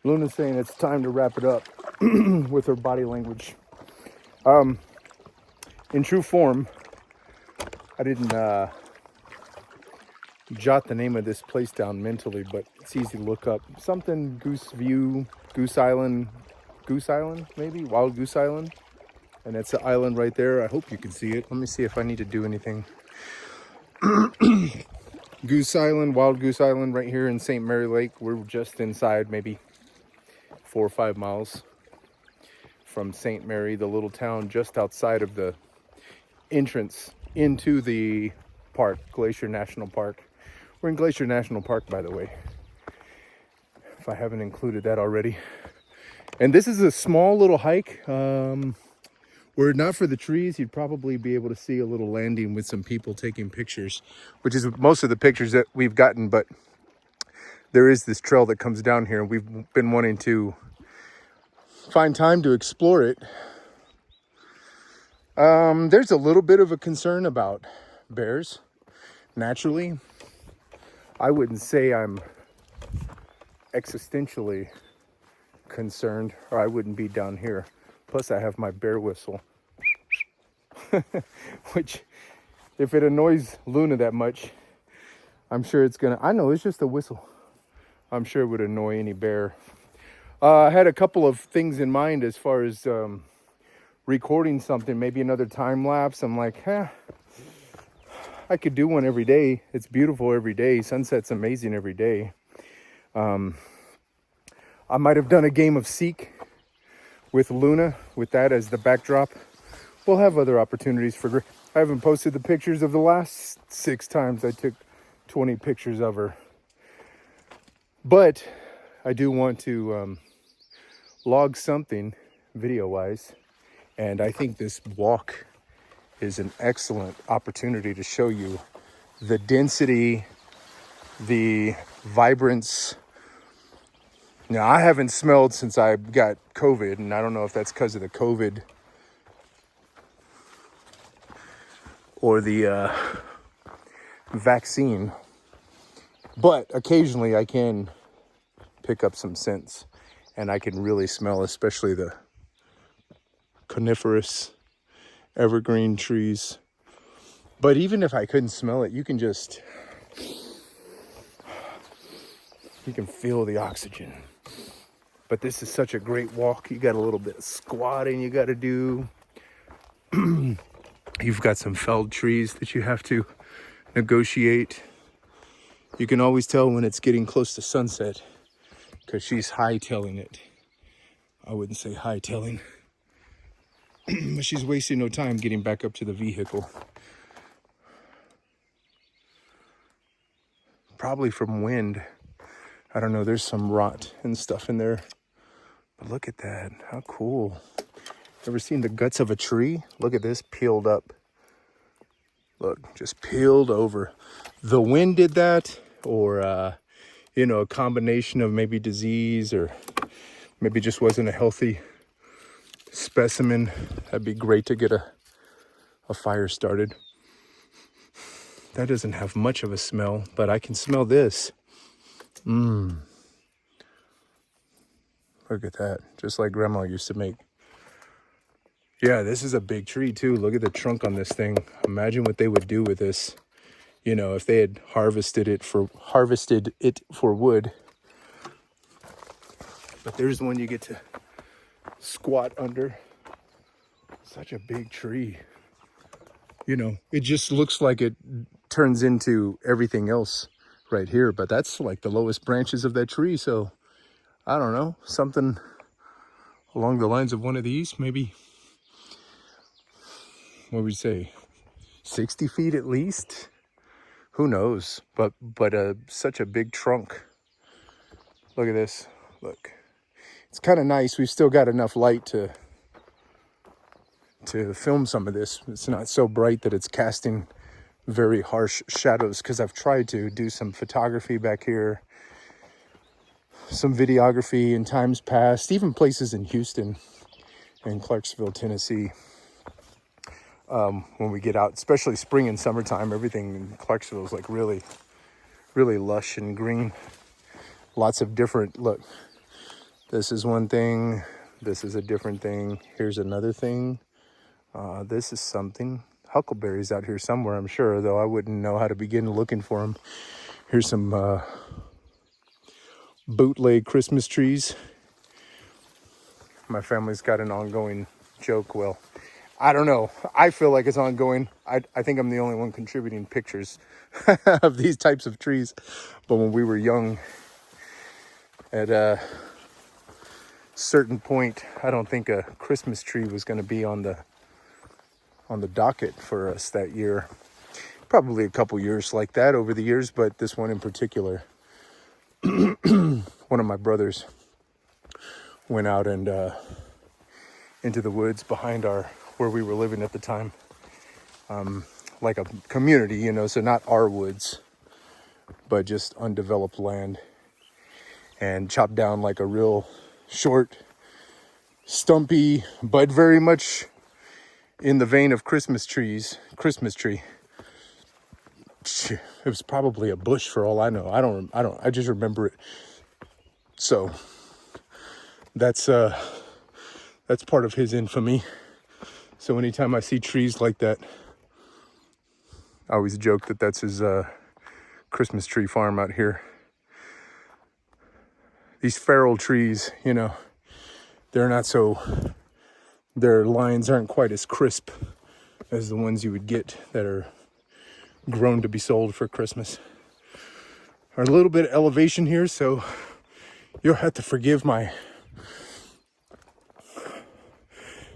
Luna's saying it's time to wrap it up with her body language. In true form, I didn't jot the name of this place down mentally, but it's easy to look up. Something Goose View, Goose Island, maybe? Wild Goose Island. And it's an island right there. I hope you can see it. Let me see if I need to do anything. Goose Island, Wild Goose Island, right here in St. Mary Lake. We're just inside, maybe 4 or 5 miles from St. Mary, the little town just outside of the entrance into the park, Glacier National Park. We're in Glacier National Park, by the way, if I haven't included that already. And this is a small little hike. Were it not for the trees, you'd probably be able to see a little landing with some people taking pictures, which is most of the pictures that we've gotten. But there is this trail that comes down here, and we've been wanting to find time to explore it. There's a little bit of a concern about bears. Naturally, I wouldn't say I'm existentially concerned, or I wouldn't be down here. Plus, I have my bear whistle, which, if it annoys Luna that much, I'm sure it's gonna. I know it's just a whistle. I'm sure it would annoy any bear. I had a couple of things in mind as far as recording something, maybe another time lapse. I'm like, I could do one every day. It's beautiful every day. Sunset's amazing every day. I might have done a game of Seek with Luna, with that as the backdrop. We'll have other opportunities for. I haven't posted the pictures of the last 6 times I took 20 pictures of her. But I do want to log something video-wise. And I think this walk is an excellent opportunity to show you the density, the vibrance. Now, I haven't smelled since I got COVID, and I don't know if that's because of the COVID or the vaccine, but occasionally I can pick up some scents, and I can really smell, especially the coniferous evergreen trees. But even if I couldn't smell it, you can feel the oxygen. But this is such a great walk. You got a little bit of squatting you got to do. You've got some felled trees that you have to negotiate. You can always tell when it's getting close to sunset because she's hightailing it. I wouldn't say hightailing, but she's wasting no time getting back up to the vehicle. Probably from wind. I don't know, there's some rot and stuff in there. But look at that, how cool. Ever seen the guts of a tree? Look at this, peeled up. Look, just peeled over. The wind did that, or, a combination of maybe disease, or maybe just wasn't a healthy specimen. That'd be great to get a fire started. That doesn't have much of a smell, but I can smell this. Look at that, just like Grandma used to make. Yeah, this is a big tree too. Look at the trunk on this thing. Imagine what they would do with this, if they had harvested it for wood. But there's one you get to squat under. Such a big tree. It just looks like it turns into everything else right here, but that's like the lowest branches of that tree. So I don't know, something along the lines of one of these, maybe, what would we say, 60 feet at least? Who knows? But such a big trunk. Look at this. Look, it's kind of nice. We've still got enough light to film some of this. It's not so bright that it's casting very harsh shadows, because I've tried to do some photography back here, some videography in times past, even places in Houston and Clarksville, Tennessee. When we get out, especially spring and summertime, everything in Clarksville is like really, really lush and green. Lots of different, look, This is one thing. This is a different thing. Here's another thing. This is something. Huckleberries out here somewhere, I'm sure, though I wouldn't know how to begin looking for them. Here's some bootleg Christmas trees. My family's got an ongoing joke. Well, I don't know. I feel like it's ongoing. I think I'm the only one contributing pictures of these types of trees. But when we were young, at a certain point, I don't think a Christmas tree was going to be on the docket for us that year. Probably a couple years like that over the years, but this one in particular, one of my brothers went out and into the woods behind where we were living at the time, like a community, you know, so not our woods, but just undeveloped land, and chopped down like a real short, stumpy, but very much in the vein of Christmas tree. It was probably a bush for all I know. I just remember it. So that's part of his infamy. So anytime I see trees like that, I always joke that that's his Christmas tree farm out here. These feral trees, you know, their lines aren't quite as crisp as the ones you would get that are grown to be sold for Christmas. Are a little bit of elevation here, so you'll have to forgive my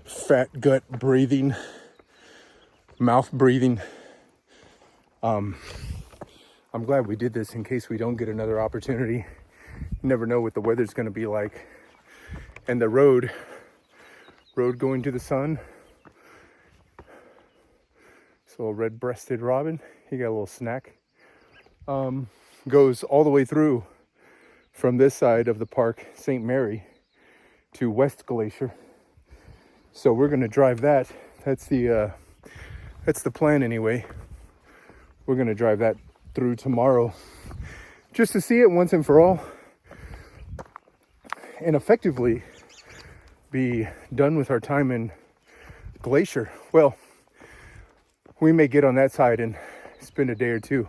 fat gut breathing, mouth breathing. I'm glad we did this in case we don't get another opportunity. You never know what the weather's going to be like. And the road going to the sun. So a red-breasted robin, he got a little snack. Goes all the way through from this side of the park, St. Mary, to West Glacier. So we're gonna drive that. That's the plan anyway. We're gonna drive that through tomorrow, just to see it once and for all, and effectively be done with our time in Glacier. Well, we may get on that side and spend a day or two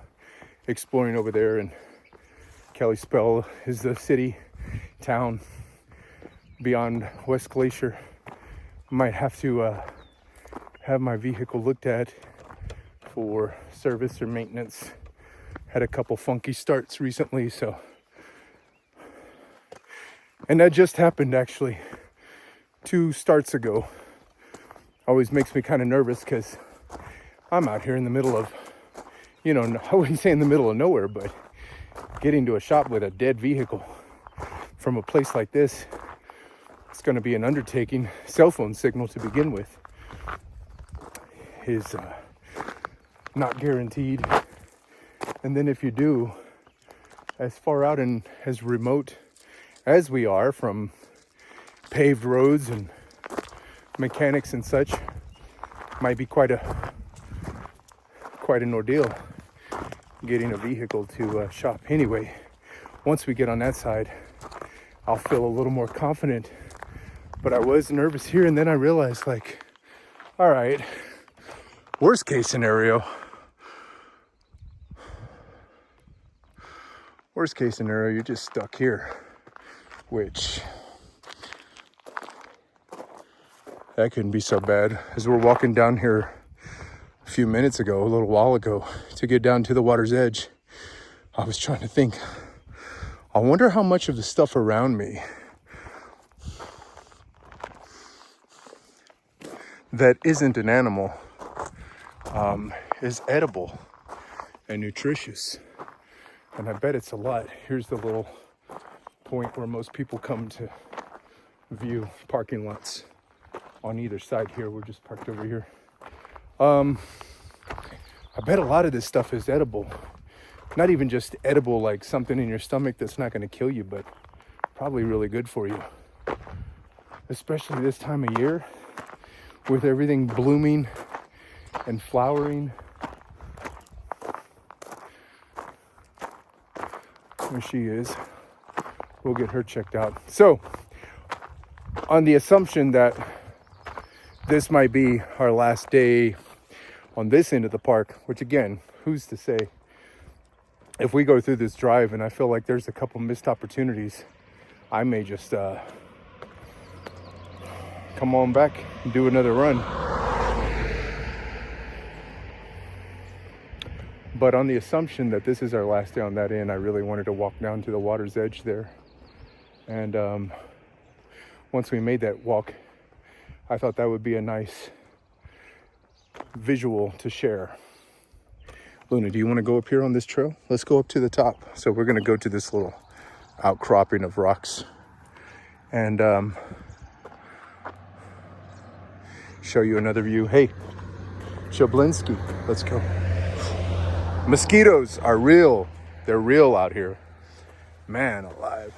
exploring over there. And Kalispell is the town beyond West Glacier. Might have to have my vehicle looked at for service or maintenance. Had a couple funky starts recently, so. And that just happened actually 2 starts ago. Always makes me kind of nervous because I'm out here in the middle of, you know, I wouldn't say in the middle of nowhere, but getting to a shop with a dead vehicle from a place like this, it's going to be an undertaking. Cell phone signal to begin with is not guaranteed. And then if you do, as far out and as remote as we are from paved roads and mechanics and such, might be quite an ordeal getting a vehicle to shop. Anyway, once we get on that side, I'll feel a little more confident. But I was nervous here, and then I realized, like, all right, worst case scenario, you're just stuck here, which that couldn't be so bad. As we're walking down here a little while ago, to get down to the water's edge, I was trying to think, I wonder how much of the stuff around me that isn't an animal is edible and nutritious. And I bet it's a lot. Here's the little point where most people come to view parking lots on either side here. We're just parked over here. I bet a lot of this stuff is edible. Not even just edible, like something in your stomach that's not going to kill you, but probably really good for you. Especially this time of year, with everything blooming and flowering. There she is. We'll get her checked out. So, on the assumption that this might be our last day on this end of the park, which again, who's to say? If we go through this drive and I feel like there's a couple missed opportunities, I may just come on back and do another run. But on the assumption that this is our last day on that end, I really wanted to walk down to the water's edge there. And once we made that walk, I thought that would be a nice visual to share. Luna, do you want to go up here on this trail? Let's go up to the top. So we're going to go to this little outcropping of rocks and show you another view. Hey, Shablinski, let's go. Mosquitoes are real. They're real out here. Man alive.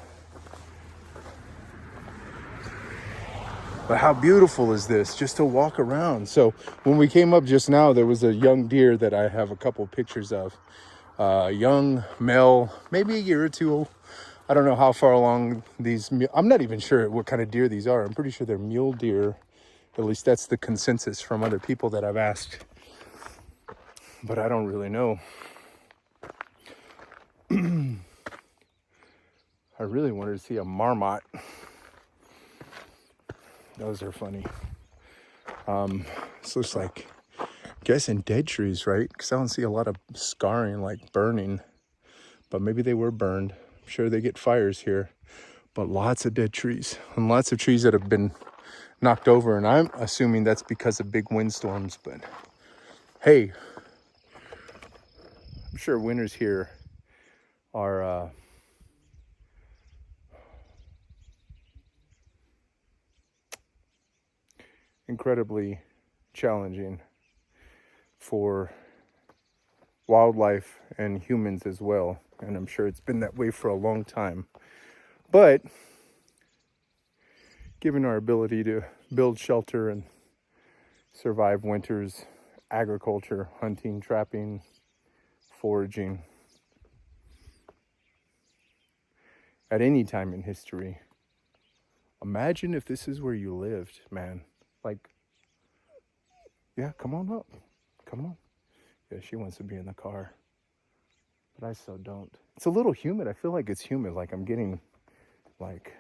But how beautiful is this just to walk around? So when we came up just now, there was a young deer that I have a couple pictures of. Young male, maybe a year or two old. I don't know how far along these, I'm not even sure what kind of deer these are. I'm pretty sure they're mule deer. At least that's the consensus from other people that I've asked. But I don't really know. I really wanted to see a marmot. Those are funny. This looks like, I'm guessing dead trees, right? Because I don't see a lot of scarring, like burning. But maybe they were burned. I'm sure they get fires here. But lots of dead trees. And lots of trees that have been knocked over. And I'm assuming that's because of big windstorms. But hey, I'm sure winters here are incredibly challenging for wildlife and humans as well. And I'm sure it's been that way for a long time. But given our ability to build shelter and survive winters, agriculture, hunting, trapping, foraging, at any time in history, imagine if this is where you lived, man. Like, yeah, come on up. Come on. Yeah, she wants to be in the car. But I so don't. It's a little humid. I feel like it's humid. Like I'm getting, like,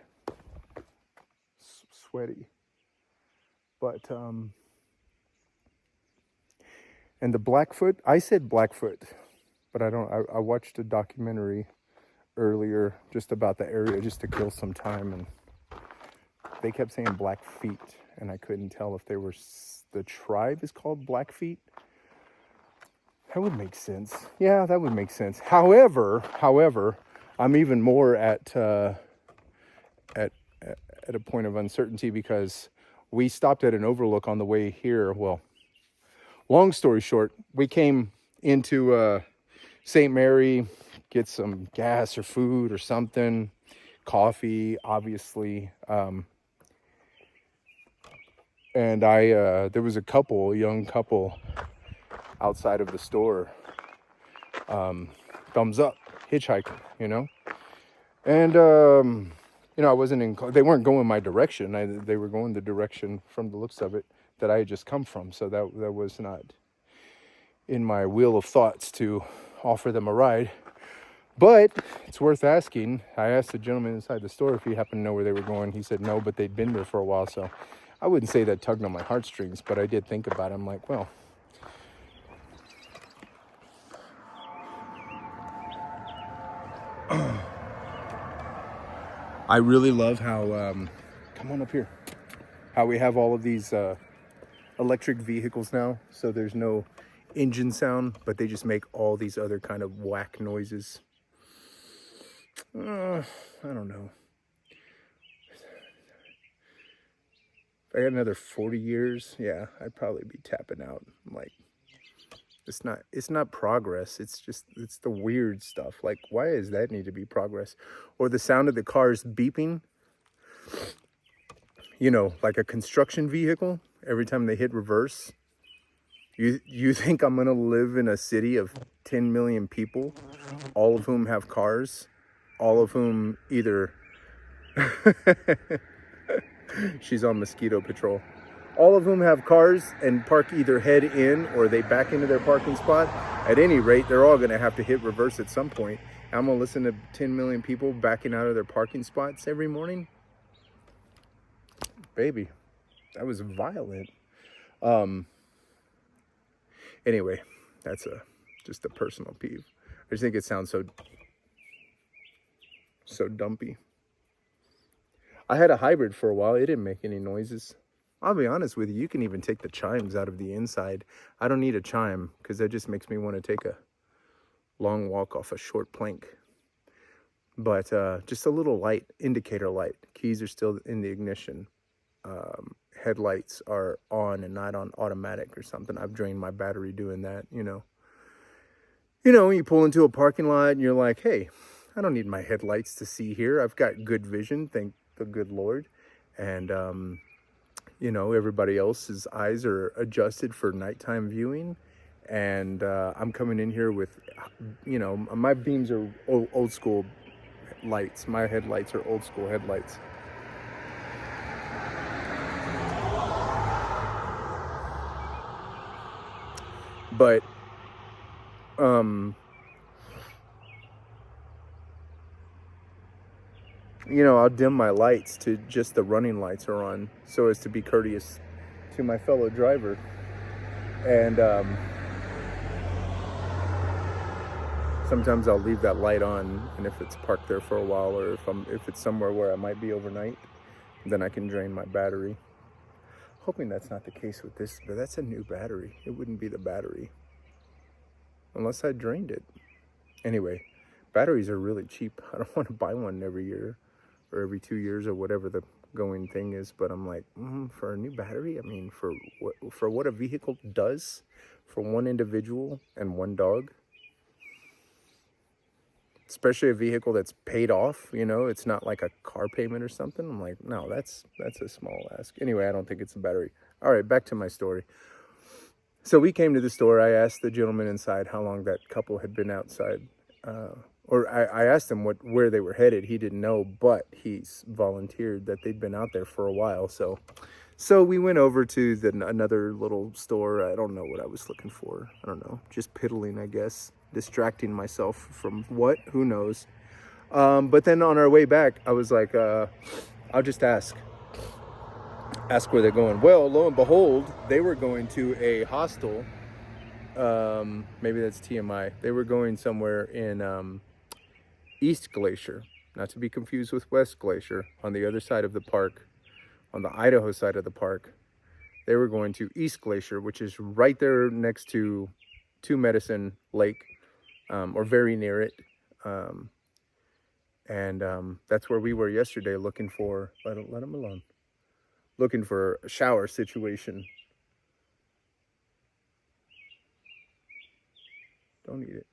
sweaty. But, and the Blackfoot, I said Blackfoot, but I watched a documentary earlier just about the area just to kill some time. And they kept saying Blackfeet. And I couldn't tell if they were, the tribe is called Blackfeet. That would make sense. Yeah, that would make sense. However, I'm even more at a point of uncertainty because we stopped at an overlook on the way here. Well, long story short, we came into St. Mary, get some gas or food or something, coffee, obviously. And there was a young couple outside of the store, thumbs up, hitchhiker, you know? And, I wasn't they weren't going my direction. They were going the direction from the looks of it that I had just come from. So that was not in my wheel of thoughts to offer them a ride. But it's worth asking. I asked the gentleman inside the store if he happened to know where they were going. He said no, but they'd been there for a while. So I wouldn't say that tugged on my heartstrings, but I did think about it. I'm like, well, I really love how, come on up here, how we have all of these electric vehicles now. So there's no engine sound, but they just make all these other kind of whack noises. I don't know. If I had another 40 years, yeah, I'd probably be tapping out. I'm like, it's not progress. It's the weird stuff. Like, why does that need to be progress? Or the sound of the cars beeping, like a construction vehicle every time they hit reverse. You think I'm gonna live in a city of 10 million people, all of whom have cars, all of whom either She's on mosquito patrol. All of them have cars and park either head in or they back into their parking spot. At any rate, they're all going to have to hit reverse at some point. I'm going to listen to 10 million people backing out of their parking spots every morning. Baby, that was violent. Anyway, that's just a personal peeve. I just think it sounds so dumpy. I had a hybrid for a while. It didn't make any noises. I'll be honest with you, you can even take the chimes out of the inside. I don't need a chime because that just makes me want to take a long walk off a short plank. But just a little light, indicator light. Keys are still in the ignition. Headlights are on and not on automatic or something. I've drained my battery doing that, you know. You know, you pull into a parking lot and you're like, hey, I don't need my headlights to see here. I've got good vision, thank the good Lord. And, you know, everybody else's eyes are adjusted for nighttime viewing. And I'm coming in here with, you know, my beams are old school lights. My headlights are old school headlights. But, you know, I'll dim my lights to just the running lights are on so as to be courteous to my fellow driver. And sometimes I'll leave that light on, and if it's parked there for a while, or if it's somewhere where I might be overnight, then I can drain my battery. Hoping that's not the case with this, but that's a new battery. It wouldn't be the battery unless I drained it. Anyway, batteries are really cheap. I don't want to buy one every year or every 2 years or whatever the going thing is, but I'm like, for a new battery, I mean, for what a vehicle does for one individual and one dog, especially a vehicle that's paid off, you know, it's not like a car payment or something. I'm like, no, that's a small ask. Anyway, I don't think it's a battery. All right, back to my story. So we came to the store. I asked the gentleman inside how long that couple had been outside. Or I asked him where they were headed. He didn't know, but he's volunteered that they'd been out there for a while. So we went over to another little store. I don't know what I was looking for. I don't know. Just piddling, I guess. Distracting myself from what? Who knows? But then on our way back, I was like, I'll just ask where they're going. Well, lo and behold, they were going to a hostel. Maybe that's TMI. They were going somewhere in East Glacier, not to be confused with West Glacier, on the other side of the park, on the Idaho side of the park. They were going to East Glacier, which is right there next to Two Medicine Lake, or very near it. And that's where we were yesterday looking for, let them alone, looking for a shower situation. Don't eat it.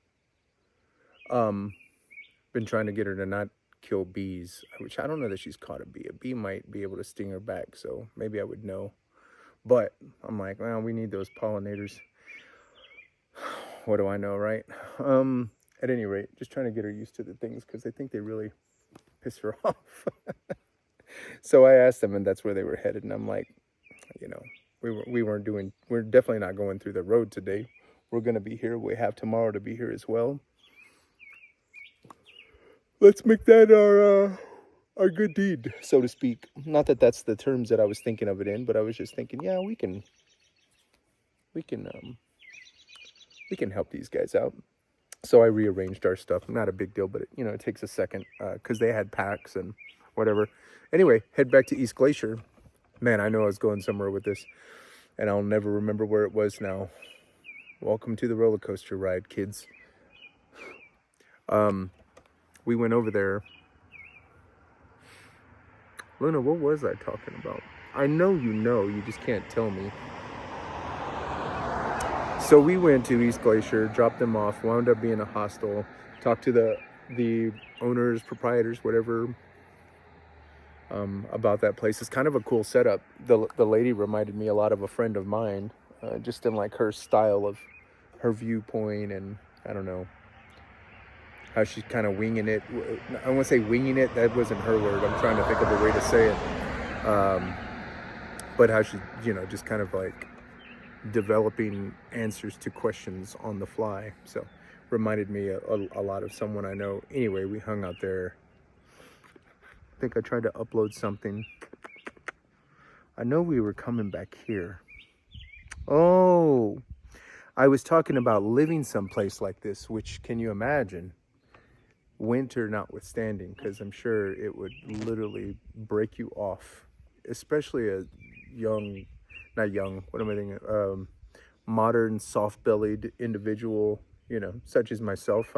Been trying to get her to not kill bees, which I don't know that she's caught a bee. A bee might be able to sting her back, so maybe I would know. But I'm like, well, we need those pollinators. What do I know, right? At any rate, just trying to get her used to the things because I think they really piss her off. So I asked them, and that's where they were headed. And I'm like, you know, we're definitely not going through the road today. We're going to be here. We have tomorrow to be here as well. Let's make that our good deed, so to speak. Not that that's the terms that I was thinking of it in, but I was just thinking, yeah, we can help these guys out. So I rearranged our stuff. Not a big deal, but it takes a second because they had packs and whatever. Anyway, head back to East Glacier. Man, I know I was going somewhere with this, and I'll never remember where it was now. Welcome to the roller coaster ride, kids. We went over there. Luna, what was I talking about? I know you just can't tell me. So we went to East Glacier, dropped them off, wound up being a hostel, talked to the owners, proprietors, whatever, about that place. It's kind of a cool setup. The lady reminded me a lot of a friend of mine, just in like her style of her viewpoint, and I don't know how she's kind of winging it. I want to say winging it. That wasn't her word. I'm trying to think of a way to say it. But how she, just kind of like developing answers to questions on the fly. So reminded me a lot of someone I know. Anyway, we hung out there. I think I tried to upload something. I know we were coming back here. Oh, I was talking about living someplace like this, which, can you imagine? Winter notwithstanding, because I'm sure it would literally break you off, especially a young, not young, what am I thinking? Modern, soft-bellied individual, such as myself.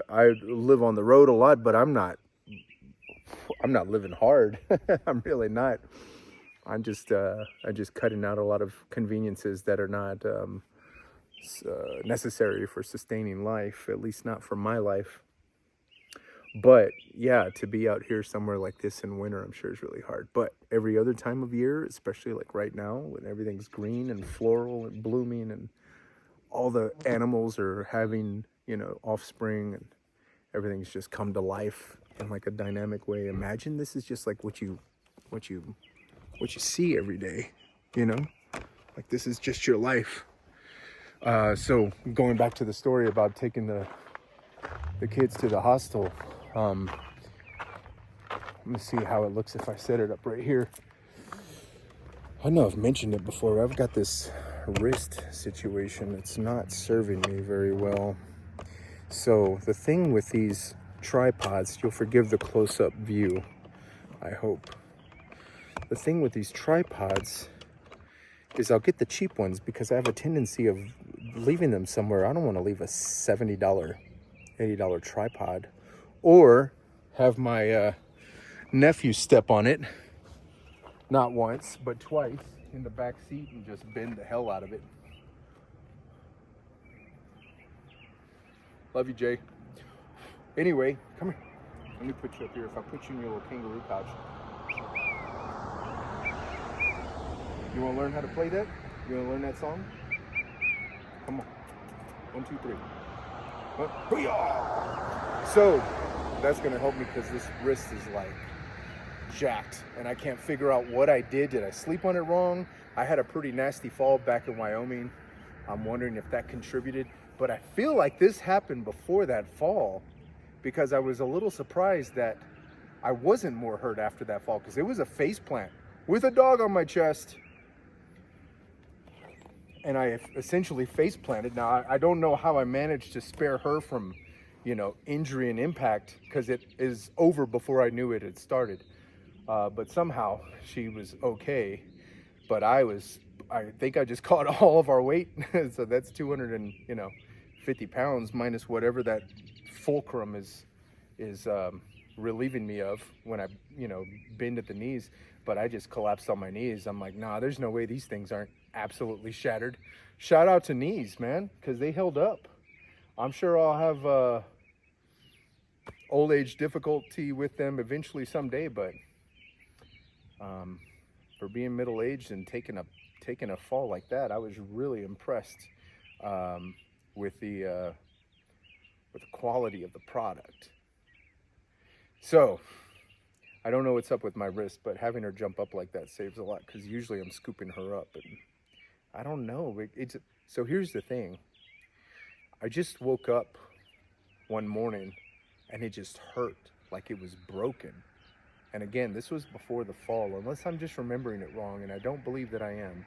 I live on the road a lot, but I'm not living hard. I'm really not. I'm just cutting out a lot of conveniences that are not necessary for sustaining life, at least not for my life. But yeah, to be out here somewhere like this in winter, I'm sure is really hard. But every other time of year, especially like right now, when everything's green and floral and blooming and all the animals are having, offspring and everything's just come to life in like a dynamic way. Imagine this is just like what you see every day, like this is just your life. So going back to the story about taking the kids to the hostel, let me see how it looks if I set it up right here. I know I've mentioned it before. I've got this wrist situation. It's not serving me very well. So the thing with these tripods, you'll forgive the close-up view, I hope. The thing with these tripods is I'll get the cheap ones because I have a tendency of leaving them somewhere. I don't want to leave a $70, $80 tripod, or have my nephew step on it, not once, but twice, in the back seat and just bend the hell out of it. Love you, Jay. Anyway, come here. Let me put you up here. If I put you in your little kangaroo pouch. You want to learn how to play that? You want to learn that song? Come on. 1, 2, 3. So that's going to help me because this wrist is like jacked and I can't figure out what I did. Did I sleep on it wrong? I had a pretty nasty fall back in Wyoming. I'm wondering if that contributed, but I feel like this happened before that fall because I was a little surprised that I wasn't more hurt after that fall because it was a face plant with a dog on my chest. And I essentially face planted. Now, I don't know how I managed to spare her from, injury and impact because it is over before I knew it had started. But somehow she was okay. But I think I just caught all of our weight. So that's 250 pounds minus whatever that fulcrum is relieving me of when I, bend at the knees. But I just collapsed on my knees. I'm like, nah, there's no way these things aren't absolutely shattered. Shout out to knees, man, because they held up. I'm sure I'll have old age difficulty with them eventually someday, but for being middle aged and taking a fall like that, I was really impressed with the quality of the product. So I don't know what's up with my wrist, but having her jump up like that saves a lot because usually I'm scooping her up and I don't know. So here's the thing. I just woke up one morning and it just hurt like it was broken. And again, this was before the fall, unless I'm just remembering it wrong, and I don't believe that I am.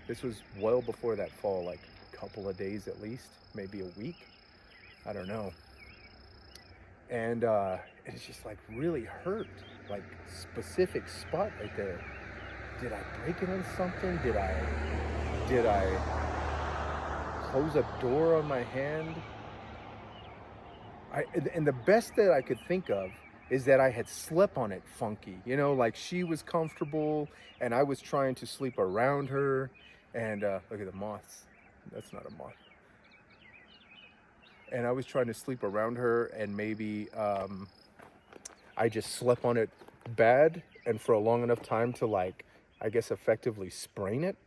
This was well before that fall, like a couple of days at least, maybe a week. I don't know. And it's just like really hurt, like specific spot right there. Did I break it on something? Did I close a door on my hand? And the best that I could think of is that I had slept on it funky, like she was comfortable and I was trying to sleep around her. And look at the moths. That's not a moth. And I was trying to sleep around her and maybe I just slept on it bad and for a long enough time to like, I guess effectively sprain it,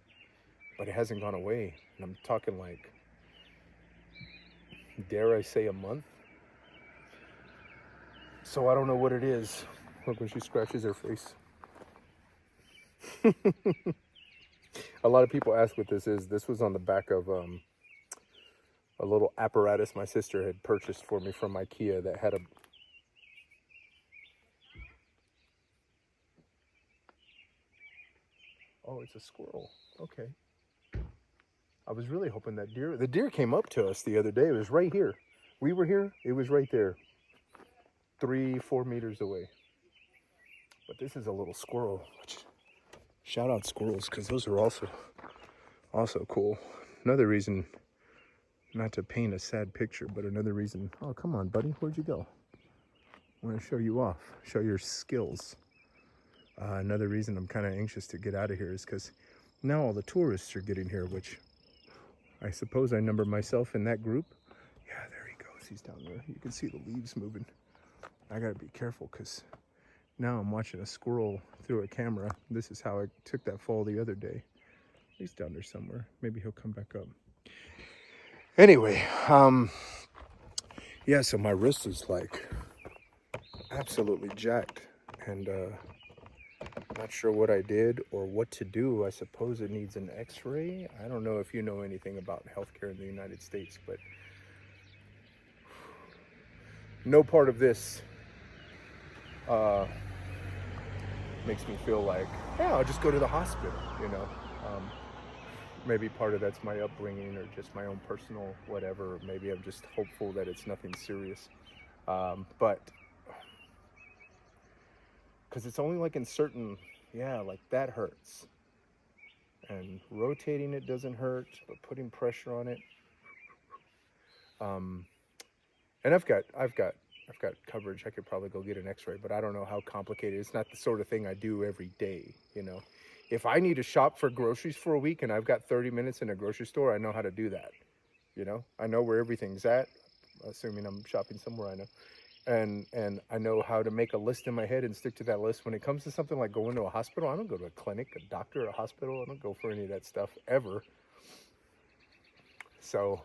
but it hasn't gone away. And I'm talking like, dare I say, a month? So I don't know what it is. Look when she scratches her face. A lot of people ask what this is. This was on the back of a little apparatus my sister had purchased for me from IKEA that had a... Oh, it's a squirrel. Okay. I was really hoping that the deer came up to us the other day. It was right here. We were here. It was right there. 3-4 meters away. But this is a little squirrel. Shout out squirrels, because those are also cool. Another reason, not to paint a sad picture, but another reason. Oh, come on, buddy. Where'd you go? I want to show you off. Show your skills. Another reason I'm kind of anxious to get out of here is because now all the tourists are getting here, which I suppose I number myself in that group. Yeah, there he goes. He's down there. You can see the leaves moving. I gotta be careful because now I'm watching a squirrel through a camera. This is how I took that fall the other day. He's down there somewhere. Maybe he'll come back up. Anyway, yeah, so my wrist is like absolutely jacked, and not sure what I did or what to do. I suppose it needs an x-ray. I don't know if you know anything about healthcare in the United States, but no part of this makes me feel like, yeah, I'll just go to the hospital, you know. Maybe part of that's my upbringing or just my own personal whatever. Maybe I'm just hopeful that it's nothing serious. But because it's only like in certain, yeah, like that hurts. And rotating it doesn't hurt, but putting pressure on it. And I've got coverage. I could probably go get an x-ray, but I don't know how complicated. It's not the sort of thing I do every day, you know. If I need to shop for groceries for a week and I've got 30 minutes in a grocery store, I know how to do that. You know, I know where everything's at, assuming I'm shopping somewhere I know. And I know how to make a list in my head and stick to that list. When it comes to something like going to a hospital, I don't go to a clinic, a doctor, a hospital. I don't go for any of that stuff ever. So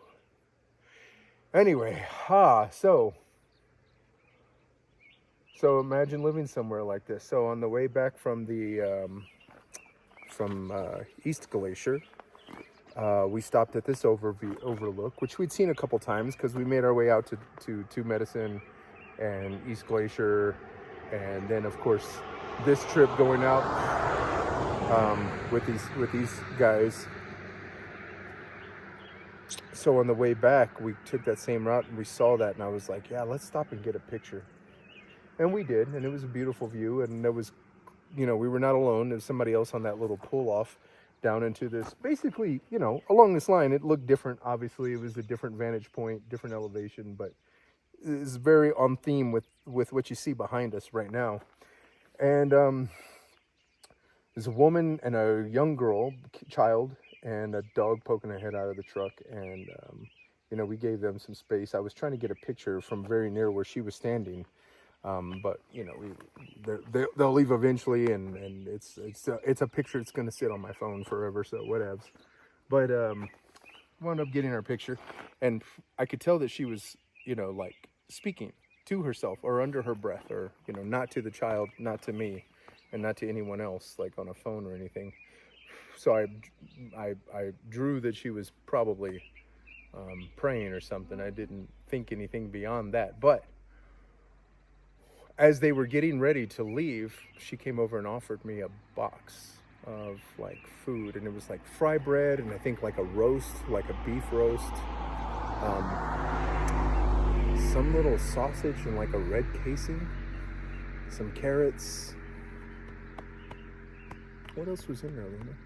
anyway, so imagine living somewhere like this. So on the way back from the East Glacier, we stopped at this overlook, which we'd seen a couple times because we made our way out to Two Medicine and East Glacier, and then of course this trip going out with these guys. So on the way back, we took that same route and we saw that, and I was like, yeah, let's stop and get a picture. And we did, and it was a beautiful view, and there was, you know, we were not alone. There was somebody else on that little pull-off down into this. Basically, you know, along this line, it looked different. Obviously, it was a different vantage point, different elevation, but it's very on theme with what you see behind us right now. And there's a woman and a young child, and a dog poking her head out of the truck, and you know, we gave them some space. I was trying to get a picture from very near where she was standing. But you know, they'll leave eventually, and it's a picture that's going to sit on my phone forever, so whatevs. But wound up getting our picture, and I could tell that she was, you know, like speaking to herself or under her breath, or, you know, not to the child, not to me, and not to anyone else, like on a phone or anything. So I drew that she was probably praying or something. I didn't think anything beyond that, but as they were getting ready to leave, she came over and offered me a box of like food, and it was like fry bread, and I think like a roast, like a beef roast, some little sausage and like a red casing, some carrots. What else was in there, Luna?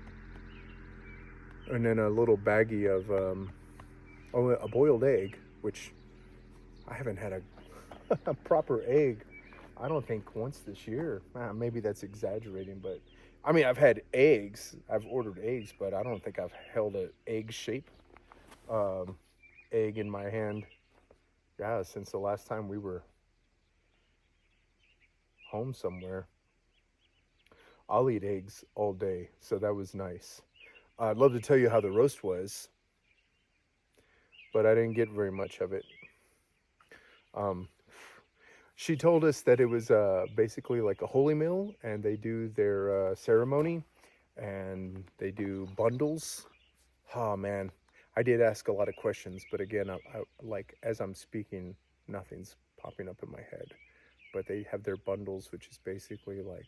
And then a little baggie of a boiled egg, which I haven't had a proper egg, I don't think, once this year. Maybe that's exaggerating, but I mean, I've had eggs. I've ordered eggs, but I don't think I've held an egg shape egg in my hand. Yeah, since the last time we were home somewhere. I'll eat eggs all day, so that was nice. I'd love to tell you how the roast was, but I didn't get very much of it. She told us that it was basically like a holy meal, and they do their ceremony, and they do bundles. Oh man, I did ask a lot of questions, but again, I like as I'm speaking, nothing's popping up in my head. But they have their bundles, which is basically like,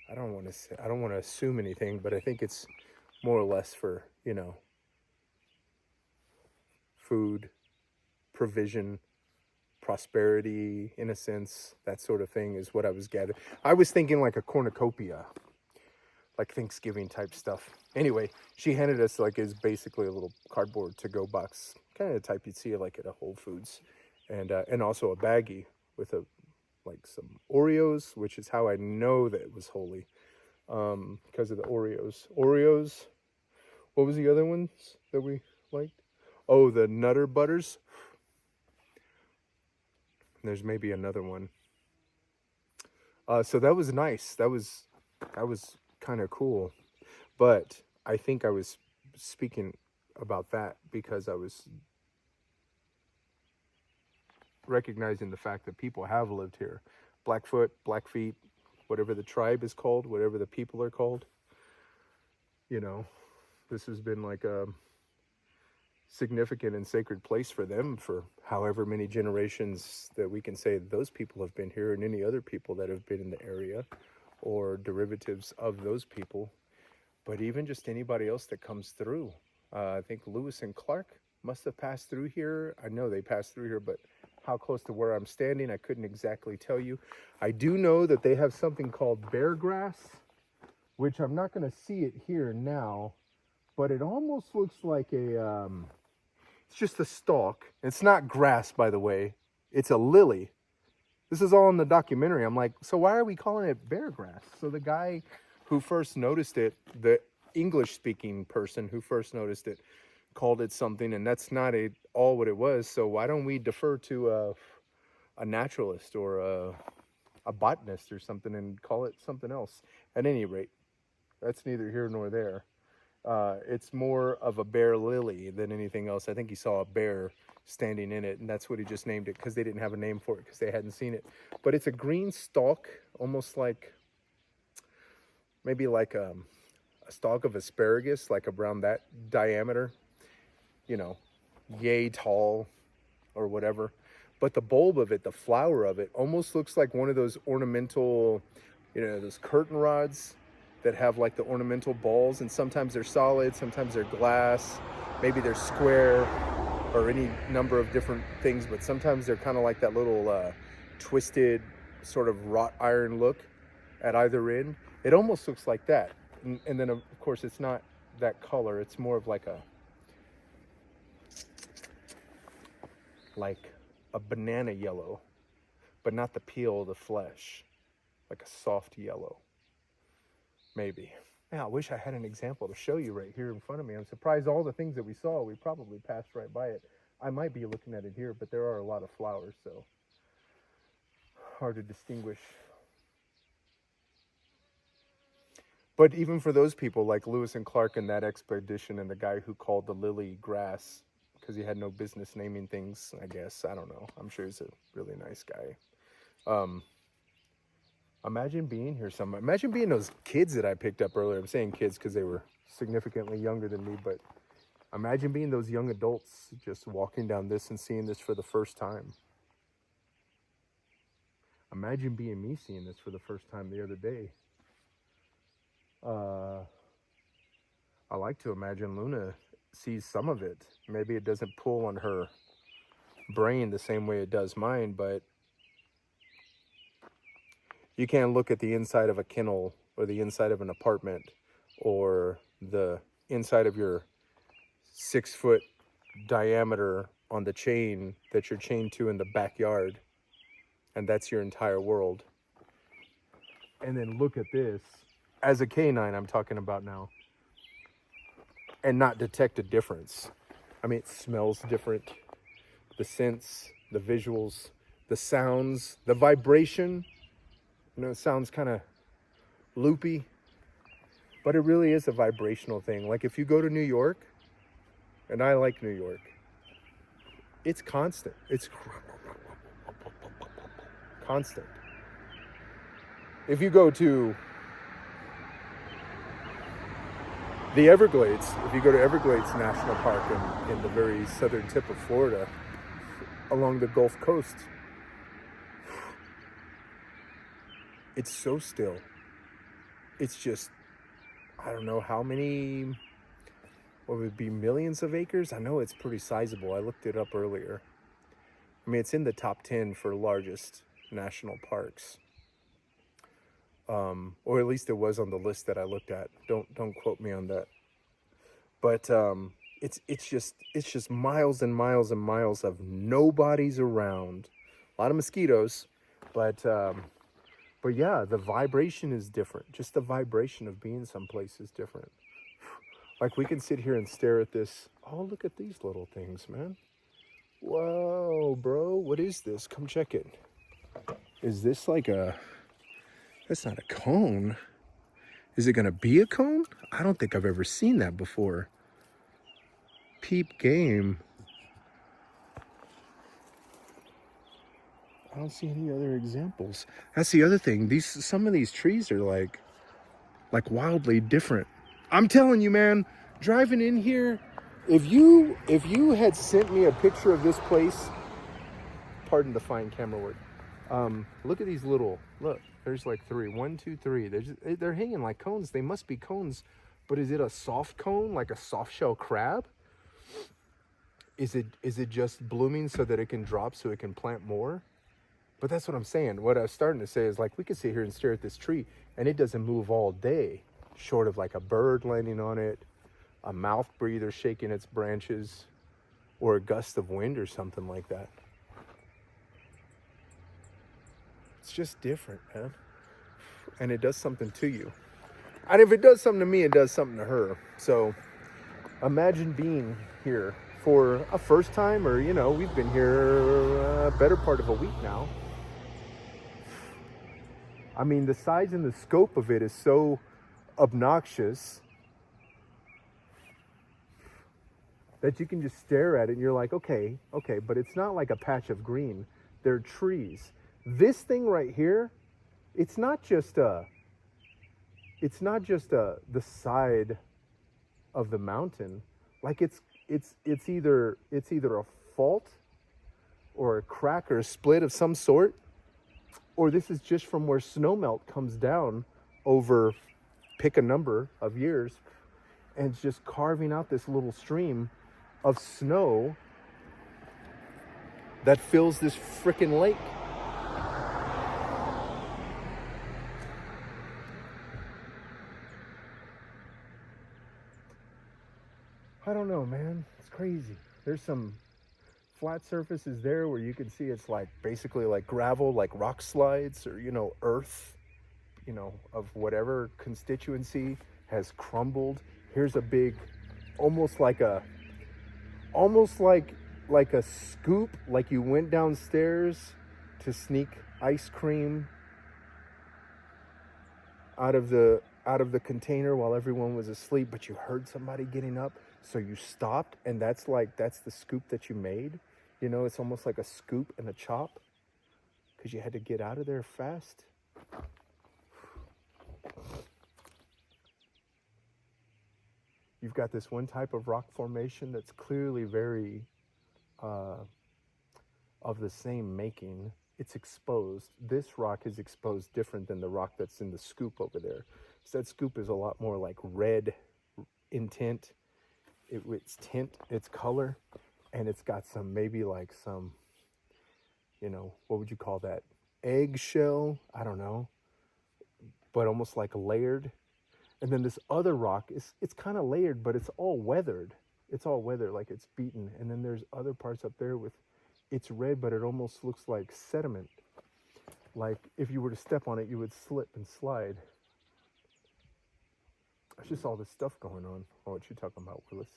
I don't want to assume anything, but I think it's more or less for, food, provision, prosperity, in a sense, that sort of thing is what I was gathering. I was thinking like a cornucopia, like Thanksgiving type stuff. Anyway, she handed us like is basically a little cardboard to-go box, kind of the type you'd see like at a Whole Foods, and also a baggie with a like some Oreos, which is how I know that it was holy, because of the Oreos. Oreos. What was the other ones that we liked? Oh, the Nutter Butters. There's maybe another one. So that was nice. That was kind of cool. But I think I was speaking about that because I was recognizing the fact that people have lived here. Blackfoot, Blackfeet, whatever the tribe is called, whatever the people are called. This has been like a significant and sacred place for them for however many generations that we can say those people have been here, and any other people that have been in the area or derivatives of those people. But even just anybody else that comes through. I think Lewis and Clark must have passed through here. I know they passed through here, but how close to where I'm standing, I couldn't exactly tell you. I do know that they have something called bear grass, which I'm not going to see it here now, but it almost looks like it's just a stalk. It's not grass, by the way. It's a lily. This is all in the documentary. I'm like, so why are we calling it bear grass? So the guy who first noticed it, the English-speaking person who first noticed it, called it something, and that's not all what it was. So why don't we defer to a naturalist or a botanist or something and call it something else? At any rate, that's neither here nor there. It's more of a bear lily than anything else. I think he saw a bear standing in it, and that's what he just named it, because they didn't have a name for it because they hadn't seen it. But it's a green stalk, almost like maybe like a stalk of asparagus, like around that diameter, yay tall or whatever. But the bulb of it, the flower of it, almost looks like one of those ornamental, those curtain rods that have like the ornamental balls, and sometimes they're solid, sometimes they're glass, maybe they're square, or any number of different things, but sometimes they're kind of like that little twisted sort of wrought iron look at either end. It almost looks like that. And then of course it's not that color, it's more of like a banana yellow, but not the peel, the flesh, like a soft yellow. Maybe. Man, I wish I had an example to show you right here in front of me. I'm surprised all the things that we saw, we probably passed right by it. I might be looking at it here, but there are a lot of flowers, so hard to distinguish. But even for those people like Lewis and Clark in that expedition, and the guy who called the lily grass because he had no business naming things, I guess. I don't know. I'm sure he's a really nice guy. Imagine being here somewhere. Imagine being those kids that I picked up earlier. I'm saying kids because they were significantly younger than me, but imagine being those young adults just walking down this and seeing this for the first time. Imagine being me seeing this for the first time the other day. I like to imagine Luna sees some of it. Maybe it doesn't pull on her brain the same way it does mine, but you can't look at the inside of a kennel or the inside of an apartment or the inside of your 6-foot diameter on the chain that you're chained to in the backyard, and that's your entire world. And then look at this, as a canine I'm talking about now, and not detect a difference. I mean, it smells different, the scents, the visuals, the sounds, the vibration. It sounds kind of loopy, but it really is a vibrational thing. Like if you go to New York, and I like New York, it's constant. It's constant. If you go to The Everglades, if you go to Everglades National Park in the very southern tip of Florida, along the Gulf Coast, it's so still. It's just, I don't know how many, what would it be, millions of acres? I know it's pretty sizable. I looked it up earlier. I mean, it's in the top 10 for largest national parks. Or at least it was on the list that I looked at. Don't quote me on that. But it's just miles and miles and miles of nobody's around. A lot of mosquitoes, but yeah, the vibration is different. Just the vibration of being someplace is different. Like we can sit here and stare at this. Oh, look at these little things, man. Whoa, bro, what is this? Come check it. Is this like a, that's not a cone. Is it gonna be a cone? I don't think I've ever seen that before. Peep game. I don't see any other examples. That's the other thing. Some of these trees are like wildly different. I'm telling you, man, driving in here, if you had sent me a picture of this place, pardon the fine camera word. Look at these little, look, there's like three. 1, 2, 3. They're hanging like cones. They must be cones, but is it a soft cone, like a soft shell crab? Is it just blooming so that it can drop so it can plant more? But that's what I'm saying. What I was starting to say is like we could sit here and stare at this tree and it doesn't move all day, short of like a bird landing on it, a mouth breather shaking its branches, or a gust of wind or something like that. It's just different, man. And it does something to you. And if it does something to me, it does something to her. So imagine being here for a first time, or, you know, we've been here a better part of a week now. I mean, the size and the scope of it is so obnoxious that you can just stare at it and you're like, okay, but it's not like a patch of green. They're trees. This thing right here, it's not just the side of the mountain. Like it's either a fault or a crack or a split of some sort, or this is just from where snowmelt comes down over, pick a number of years, and it's just carving out this little stream of snow that fills this frickin' lake. I don't know, man. It's crazy. There's some flat surfaces there where you can see it's like basically like gravel, like rock slides, or, you know, earth, you know, of whatever constituency has crumbled. Here's a big, almost like a scoop, like you went downstairs to sneak ice cream out of the container while everyone was asleep, but you heard somebody getting up, so you stopped, and that's the scoop that you made. You know, it's almost like a scoop and a chop because you had to get out of there fast. You've got this one type of rock formation that's clearly very of the same making. It's exposed. This rock is exposed different than the rock that's in the scoop over there. So that scoop is a lot more like red in tint. Its color, and it's got some, maybe like some, you know, what would you call that? Eggshell? I don't know. But almost like layered. And then this other rock, it's kind of layered, but it's all weathered. It's all weathered, like it's beaten. And then there's other parts up there with, it's red, but it almost looks like sediment. Like if you were to step on it, you would slip and slide. It's just all this stuff going on. Oh, what you talking about, Willis?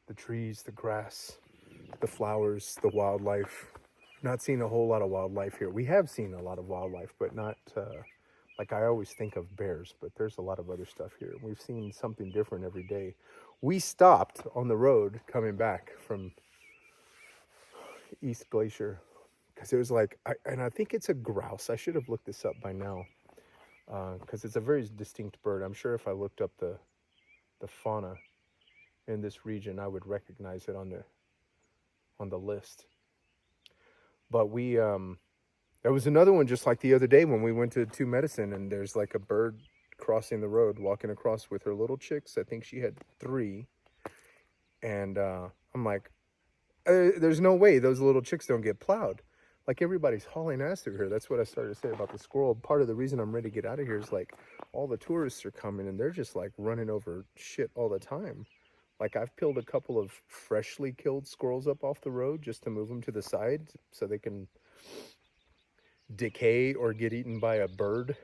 The trees, the grass, the flowers, the wildlife. Not seeing a whole lot of wildlife here. We have seen a lot of wildlife, but not like I always think of bears, but there's a lot of other stuff here. We've seen something different every day. We stopped on the road coming back from East Glacier Because it was like, and I think it's a grouse. I should have looked this up by now, because it's a very distinct bird. I'm sure if I looked up the fauna in this region, I would recognize it on the list. But there was another one just like the other day when we went to Two Medicine, and there's like a bird crossing the road, walking across with her little chicks. I think she had 3, and I'm like, there's no way those little chicks don't get plowed. Like, everybody's hauling ass through here. That's what I started to say about the squirrel. Part of the reason I'm ready to get out of here is like all the tourists are coming and they're just like running over shit all the time. Like, I've peeled a couple of freshly killed squirrels up off the road just to move them to the side so they can decay or get eaten by a bird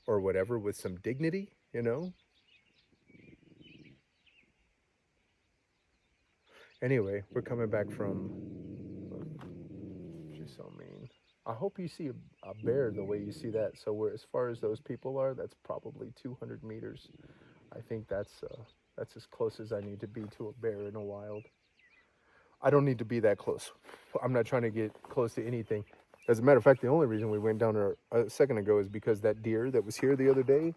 or whatever with some dignity, you know? Anyway, we're coming back from... She's so mean. I hope you see a bear the way you see that. So as far as those people are, that's probably 200 meters. I think that's as close as I need to be to a bear in a wild. I don't need to be that close. I'm not trying to get close to anything. As a matter of fact, the only reason we went down there a second ago is because that deer that was here the other day,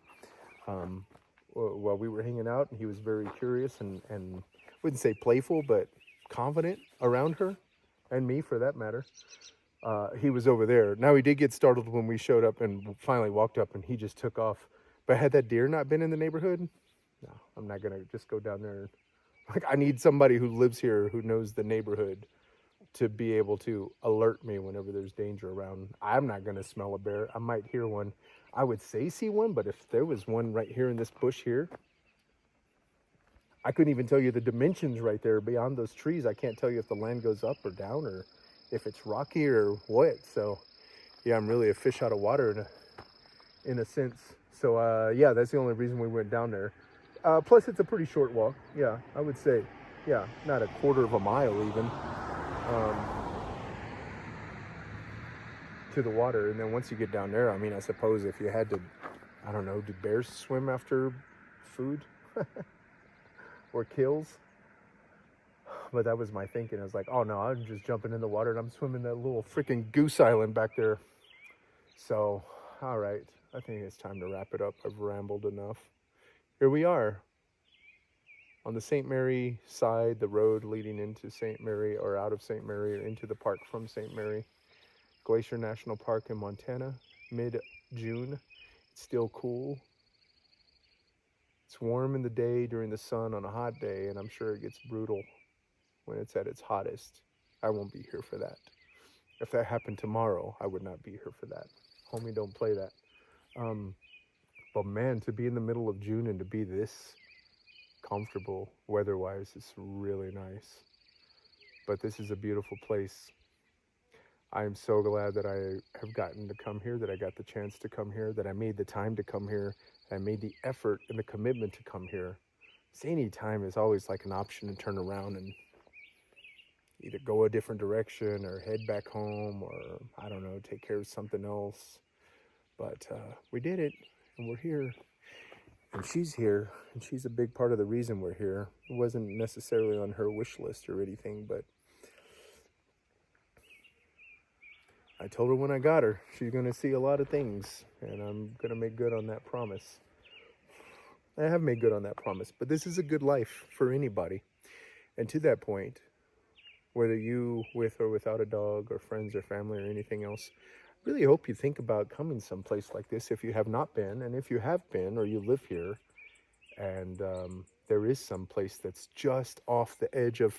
while we were hanging out, and he was very curious and wouldn't say playful, but confident around her and me for that matter. He was over there. Now, he did get startled when we showed up and finally walked up, and he just took off. But had that deer not been in the neighborhood, no, I'm not going to just go down there. Like, I need somebody who lives here, who knows the neighborhood, to be able to alert me whenever there's danger around. I'm not going to smell a bear. I might hear one. I would say see one, but if there was one right here in this bush here, I couldn't even tell you the dimensions right there beyond those trees. I can't tell you if the land goes up or down or if it's rocky or what. So yeah, I'm really a fish out of water in a sense. So yeah, that's the only reason we went down there. Plus it's a pretty short walk. Yeah, I would say, yeah, not a quarter of a mile even, to the water. And then once you get down there, I mean, I suppose if you had to, I don't know, do bears swim after food or kills? But that was my thinking. I was like, oh no, I'm just jumping in the water and I'm swimming that little freaking goose island back there. So, all right, I think it's time to wrap it up. I've rambled enough. Here we are on the St. Mary side, the road leading into St. Mary or out of St. Mary or into the park from St. Mary. Glacier National Park in Montana, mid-June. It's still cool. It's warm in the day during the sun on a hot day, and I'm sure it gets brutal when it's at its hottest. I won't be here for that. If that happened tomorrow, I would not be here for that. Homie, don't play that. But man, to be in the middle of June and to be this comfortable weather-wise is really nice. But this is a beautiful place. I am so glad that I have gotten to come here, that I got the chance to come here, that I made the time to come here, that I made the effort and the commitment to come here. Any time is always like an option to turn around and either go a different direction or head back home or, I don't know, take care of something else. But we did it, and we're here. And she's here, and she's a big part of the reason we're here. It wasn't necessarily on her wish list or anything, but I told her when I got her, she's going to see a lot of things, and I'm going to make good on that promise. I have made good on that promise, but this is a good life for anybody. And to that point, whether you with or without a dog or friends or family or anything else, really hope you think about coming someplace like this if you have not been. And if you have been or you live here and there is some place that's just off the edge of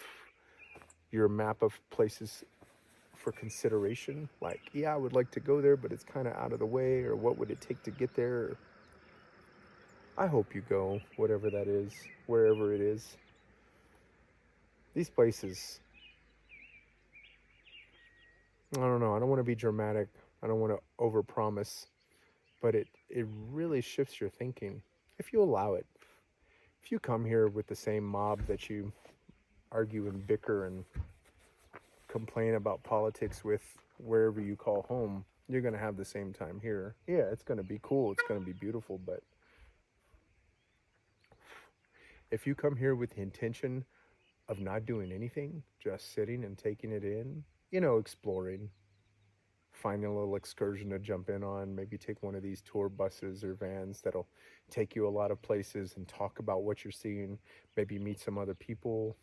your map of places for consideration, like, yeah, I would like to go there, but it's kind of out of the way, or what would it take to get there? I hope you go, whatever that is, wherever it is. These places, I don't know, I don't want to be dramatic. I don't want to overpromise, but it really shifts your thinking if you allow it. If you come here with the same mob that you argue and bicker and complain about politics with wherever you call home, you're going to have the same time here. Yeah, it's going to be cool. It's going to be beautiful. But if you come here with the intention of not doing anything, just sitting and taking it in, you know, exploring, finding a little excursion to jump in on, maybe take one of these tour buses or vans that'll take you a lot of places and talk about what you're seeing, maybe meet some other people,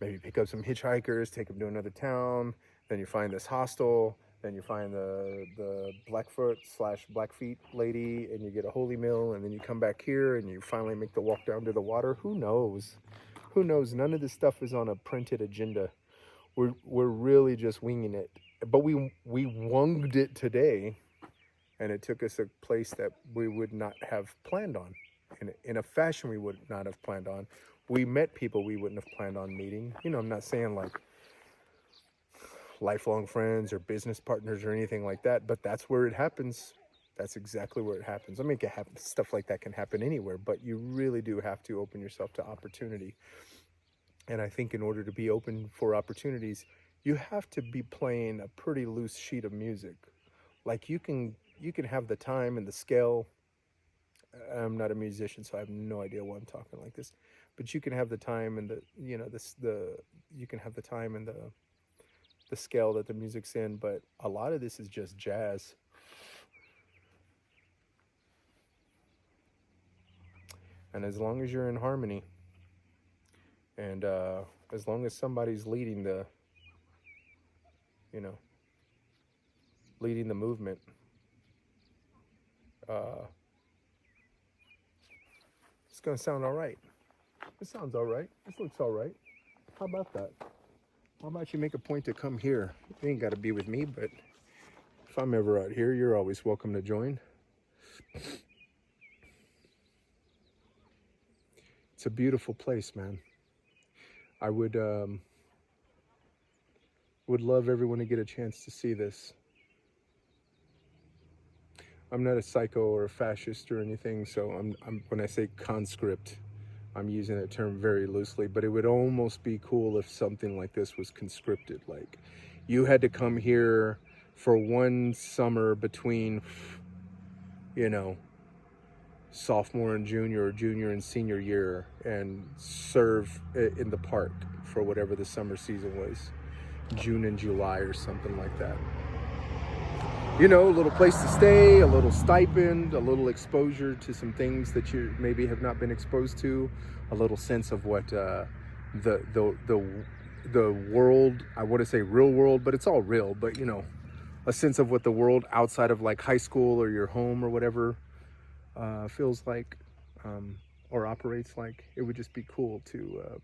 maybe pick up some hitchhikers, take them to another town, then you find this hostel, then you find the Blackfoot / Blackfeet lady, and you get a holy meal, and then you come back here and you finally make the walk down to the water. Who knows? Who knows? None of this stuff is on a printed agenda. We're really just winging it. But we wunged it today, and it took us a place that we would not have planned on, in a fashion we would not have planned on. We met people we wouldn't have planned on meeting. You know, I'm not saying like lifelong friends or business partners or anything like that, but that's where it happens. That's exactly where it happens. I mean, stuff like that can happen anywhere, but you really do have to open yourself to opportunity. And I think in order to be open for opportunities, you have to be playing a pretty loose sheet of music. Like you can have the time and the scale. I'm not a musician, so I have no idea why I'm talking like this. But you can have the time and you can have the time and the scale that the music's in, but a lot of this is just jazz. And as long as you're in harmony, and as long as somebody's leading the movement, it's gonna sound all right. It sounds all right. This looks all right. How about that? How about you make a point to come here? You ain't got to be with me, but if I'm ever out here, you're always welcome to join. It's a beautiful place, man. I would love everyone to get a chance to see this. I'm not a psycho or a fascist or anything, so I'm when I say conscript, I'm using that term very loosely, but it would almost be cool if something like this was conscripted. Like you had to come here for one summer between, sophomore and junior, or junior and senior year, and serve in the park for whatever the summer season was, June and July or something like that. A little place to stay, a little stipend, a little exposure to some things that you maybe have not been exposed to, a little sense of what the world, I want to say real world, but it's all real, but a sense of what the world outside of like high school or your home or whatever feels like, or operates like. It would just be cool to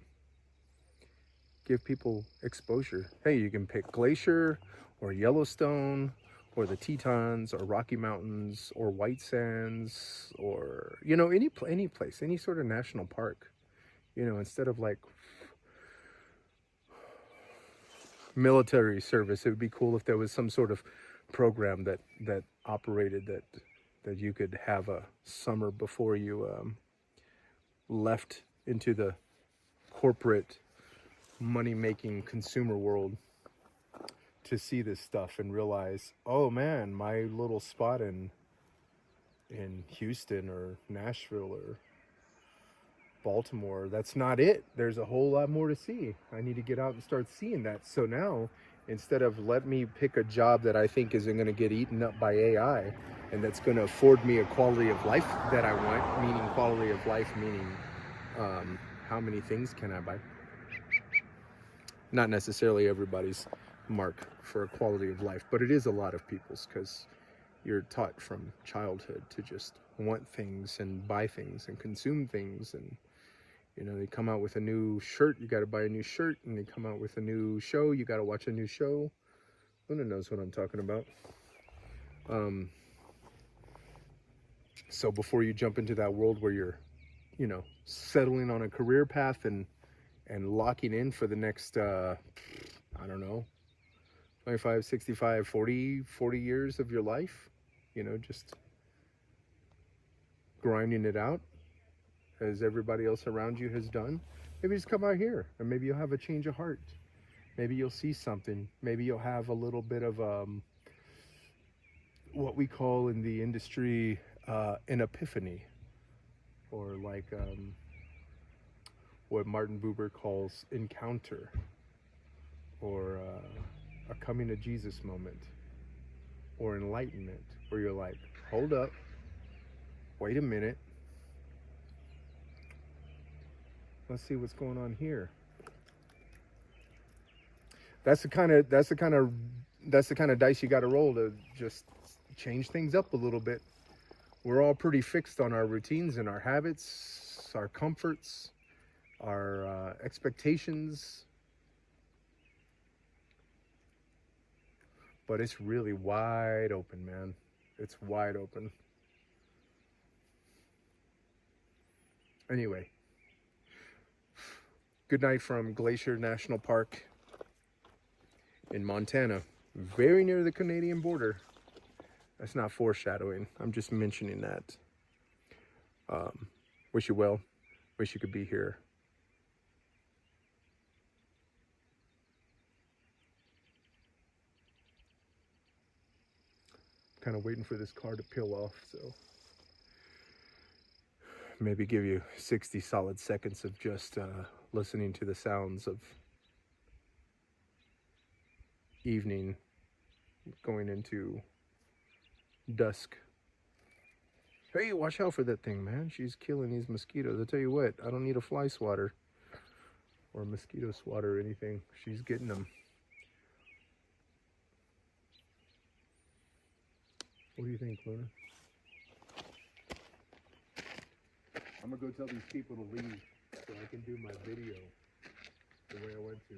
give people exposure. Hey, you can pick Glacier or Yellowstone or the Tetons or Rocky Mountains or White Sands or any place, any sort of national park. Instead of like military service, it would be cool if there was some sort of program that operated that you could have a summer before you left into the corporate money-making consumer world to see this stuff and realize, oh man, my little spot in Houston or Nashville or Baltimore, that's not it. There's a whole lot more to see. I need to get out and start seeing that. So now, instead of let me pick a job that I think isn't going to get eaten up by AI and that's going to afford me a quality of life that I want, meaning quality of life, meaning how many things can I buy? Not necessarily everybody's mark for a quality of life, but it is a lot of people's, because you're taught from childhood to just want things and buy things and consume things. And they come out with a new shirt, you got to buy a new shirt, and they come out with a new show, you got to watch a new show. Luna knows what I'm talking about. So before you jump into that world where you're settling on a career path and locking in for the next I don't know, 25, 65, 40 years of your life, just grinding it out as everybody else around you has done, maybe just come out here and maybe you'll have a change of heart. Maybe you'll see something. Maybe you'll have a little bit of what we call in the industry an epiphany, or like what Martin Buber calls encounter, or a coming to Jesus moment. or enlightenment, where you're like, hold up, wait a minute, let's see what's going on here. That's the kind of dice you got to roll to just change things up a little bit. We're all pretty fixed on our routines and our habits, our comforts, our expectations, but it's really wide open, man. It's wide open. Anyway, good night from Glacier National Park in Montana, very near the Canadian border. That's not foreshadowing. I'm just mentioning that. Wish you well. Wish you could be here. Kind of waiting for this car to peel off, so maybe give you 60 solid seconds of just listening to the sounds of evening going into dusk. Hey, watch out for that thing, man. She's killing these mosquitoes. I tell you what, I don't need a fly swatter or a mosquito swatter or anything. She's getting them. What do you think, Luna? I'm gonna go tell these people to leave so I can do my video the way I went to.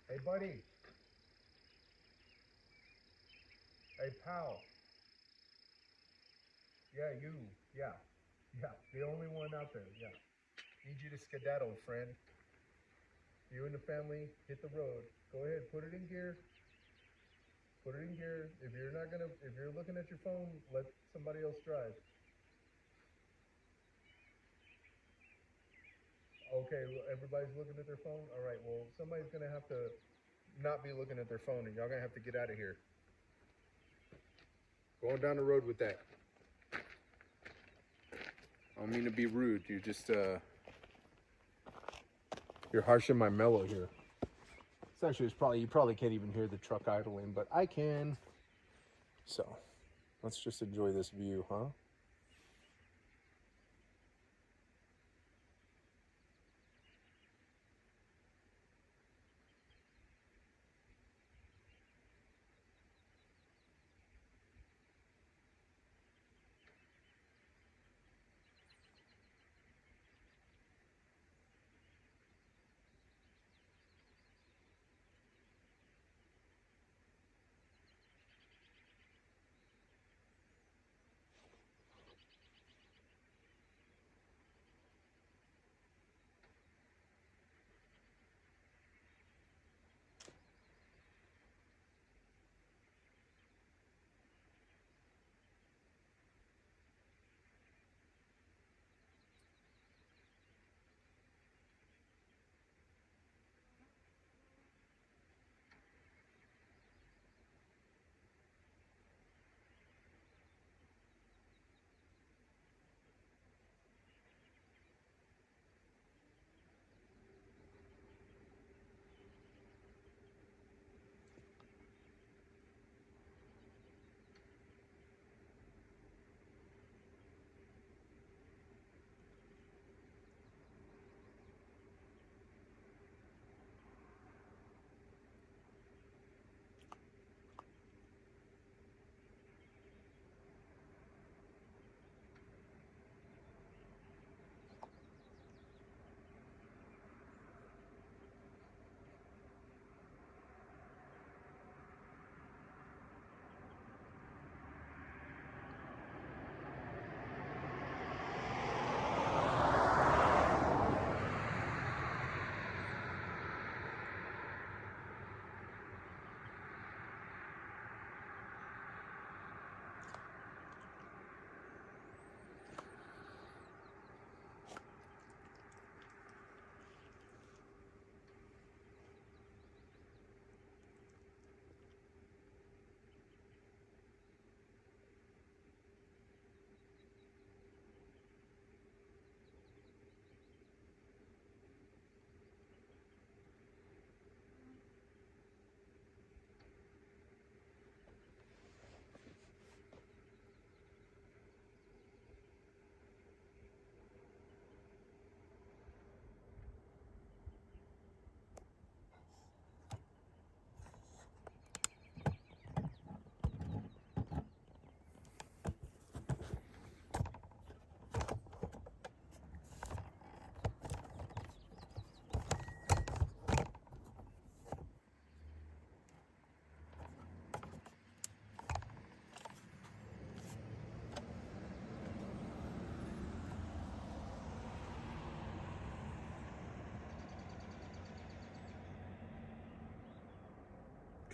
Hey, buddy. Hey, pal. Yeah, you. Yeah. Yeah. The only one out there. Yeah. Need you to skedaddle, friend. You and the family hit the road. Go ahead, put it in gear. Put it in gear. If you're looking at your phone, let somebody else drive. Okay, well, everybody's looking at their phone. All right, well, somebody's gonna have to not be looking at their phone, and y'all gonna have to get out of here. Going down the road with that. I don't mean to be rude. You just you're harshing my mellow here. It's probably you probably can't even hear the truck idling, but I can. So let's just enjoy this view, huh?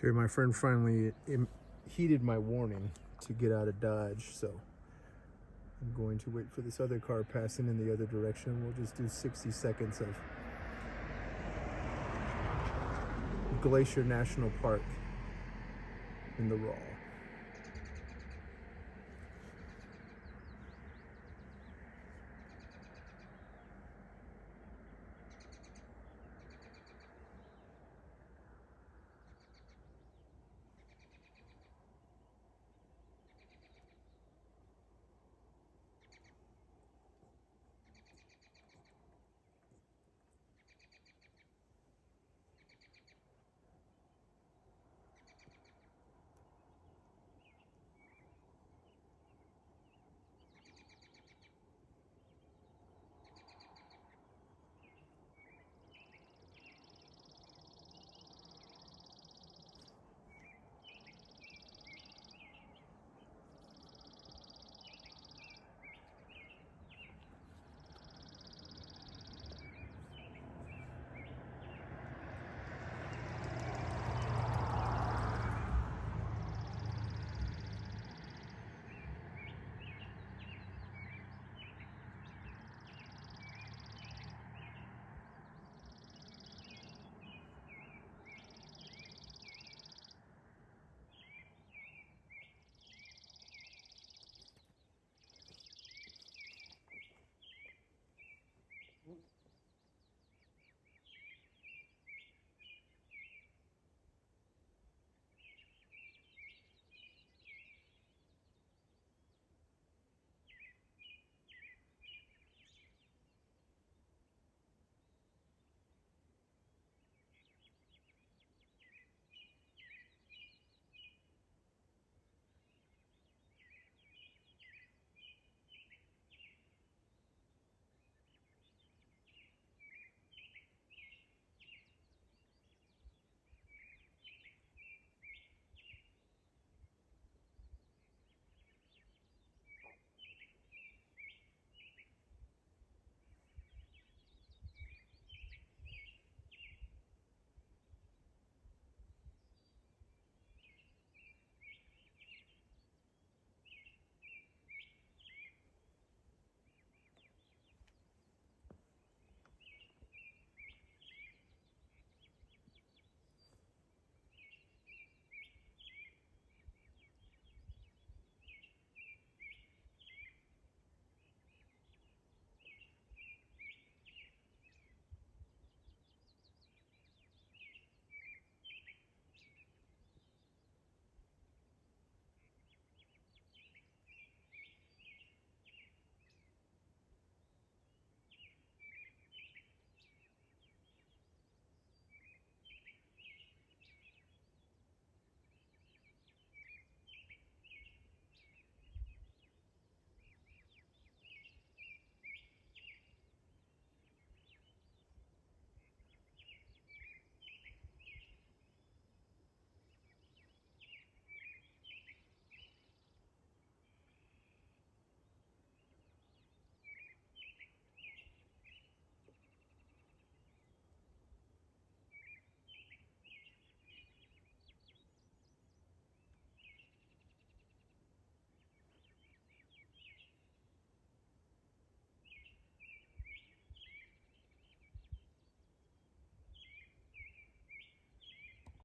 Okay, my friend finally heeded my warning to get out of Dodge, so I'm going to wait for this other car passing in the other direction. We'll just do 60 seconds of Glacier National Park in the raw.